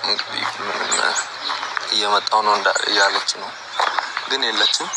እንግዲህ እየመጣው ነው እያለች ነው ግን የለችም።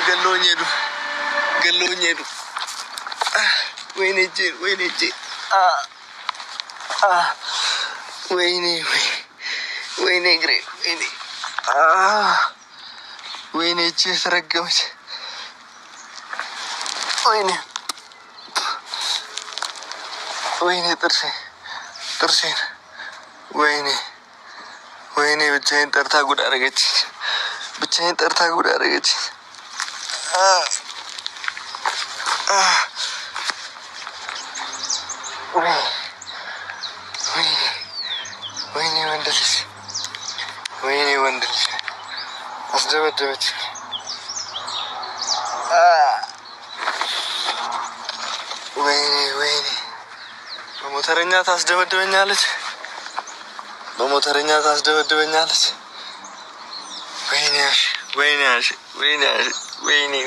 ወይኔ ገለውኝ ሄዱ። ወይኔ እግሬ ወይኔ እጄ ተረገመች። ወይኔ ጥርሴን ወይኔ ብቻዬን ጠርታ ጉድ አደረገች። ወይኔ ወንድ ልጅ አስደበደበች። ወይኔ በሞተረኛ ታስደበድበኛለች።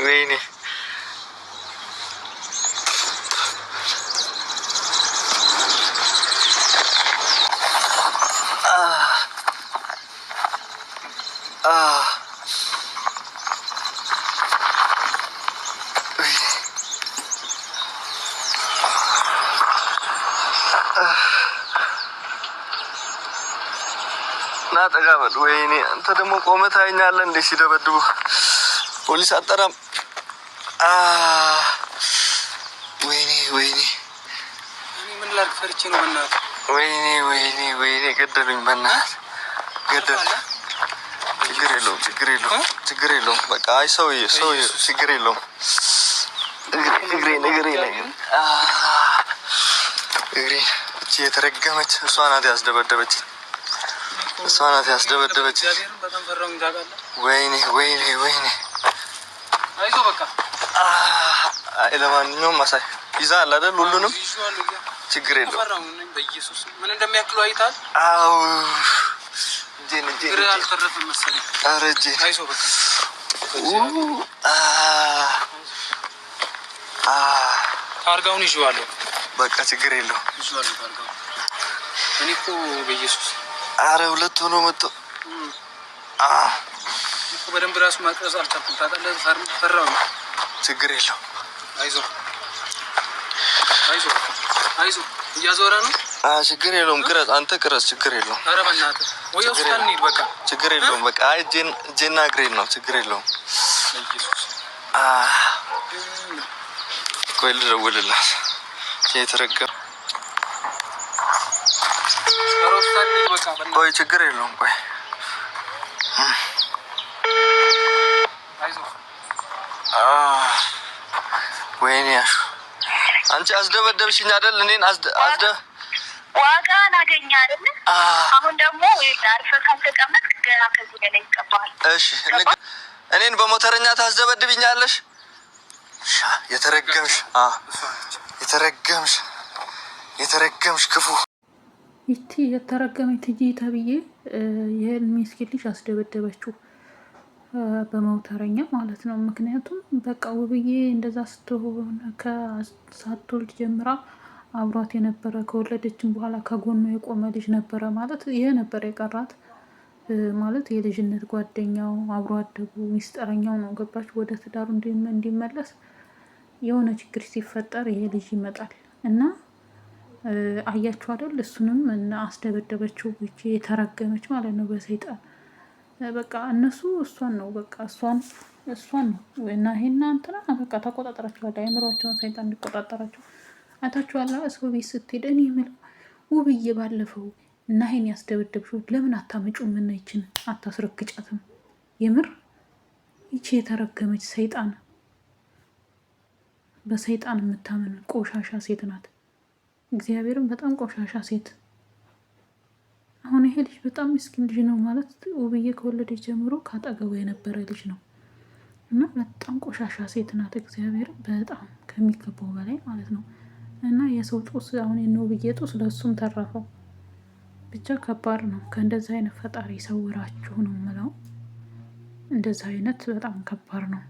ወይኔ ና ጠጋ በል። ወይኔ አንተ ደግሞ ቆመህ ታየኛለህ እንዴ ሲደበድቡ? ፖሊስ አጠራም። ወይኔ እኔ ምን ላድርግ ፈርቼ ነው በእናትህ። ወይኔ ገደሉኝ በእናትህ ገደሉኝ። ችግር የለውም በቃ አይ ሰውዬ ችግር የለውም። እግሬ እቺ የተረገመች እሷ ናት ያስደበደበች። ወይኔ አይዞህ በቃ አይ ለማንኛውም ማሳይ ይዛል አይደል? ሁሉንም ችግር የለውም። በኢየሱስ ምን እንደሚያክለው አይታል? አው ግራ አልተረፈም መሰለኝ። ኧረ እጄ አይዞህ በቃ ታርጋውን ይዤዋለሁ። በቃ ችግር የለውም ይዤዋለሁ ታርጋውን። እኔ እኮ በኢየሱስ ኧረ ሁለት ሆኖ መጥቶ እኮ በደንብ ራሱ ማቅረጽ አልቻልኩም ታውቃለህ። ፈራሁ። ችግር የለውም አይዞህ እያዞረ ነው። ችግር የለውም ቅረጽ፣ አንተ ቅረጽ፣ ችግር የለውም። ኧረ በእናትህ ወይ ሆስፒታል እንሂድ በቃ። ችግር የለውም በቃ አይ እጄና እግሬን ነው። ችግር የለውም። ቆይ ልደውልላት የተረገመ ቆይ ችግር የለውም ቆይ ወይኔ ያሹ አንቺ አስደበደብሽኝ አይደል? እኔን ዋጋን አገኘ አይደል? አሁን ደግሞ አርፈህ ካልተቀመጥክ ገና ከዚህ በላይ ይቀባል። እሺ እኔን በሞተረኛ ታስደበድብኛለሽ? የተረገምሽ ክፉ ይቺ የተረገመች ትጂ ተብዬ የምስኪን ልጅ አስደበደበችው በሞተረኛ ማለት ነው። ምክንያቱም በቃ ውብዬ እንደዛ ስትሆን ሳትወልድ ጀምራ አብሯት የነበረ ከወለደችም በኋላ ከጎኗ የቆመ ልጅ ነበረ ማለት ይሄ ነበር የቀራት። ማለት የልጅነት ጓደኛው አብሮ አደጉ ሚስጥረኛው ነው። ገባችሁ? ወደ ትዳሩ እንዲመለስ የሆነ ችግር ሲፈጠር ይሄ ልጅ ይመጣል እና አያችሁ አይደል? እሱንም እና አስደበደበችው። ብቻ የተረገመች ማለት ነው በሰይጣን በቃ እነሱ እሷን ነው በቃ እሷን ነው እና ይሄና እንትና በቃ ተቆጣጠራቸዋል። አይምሯቸውን ሰይጣን እንዲቆጣጠራቸው አይታችኋል። ሰው ቤት ስትሄድ እኔ የምለው ውብዬ ባለፈው እና ይሄን ያስደበደብሽው ለምን አታመጪው? ምን ይችን አታስረግጫትም? የምር ይቺ የተረገመች ሰይጣን በሰይጣን የምታምን ቆሻሻ ሴት ናት። እግዚአብሔርም በጣም ቆሻሻ ሴት። አሁን ይሄ ልጅ በጣም ምስኪን ልጅ ነው ማለት ውብዬ ከወለደች ጀምሮ ካጠገቡ የነበረ ልጅ ነው እና በጣም ቆሻሻ ሴት ናት። እግዚአብሔርም በጣም ከሚገባው በላይ ማለት ነው። እና የሰው ጦስ አሁን የውብዬ ጦስ ለእሱም ተረፈው። ብቻ ከባድ ነው። ከእንደዚህ አይነት ፈጣሪ ሰውራችሁ ነው የምለው። እንደዚህ አይነት በጣም ከባድ ነው።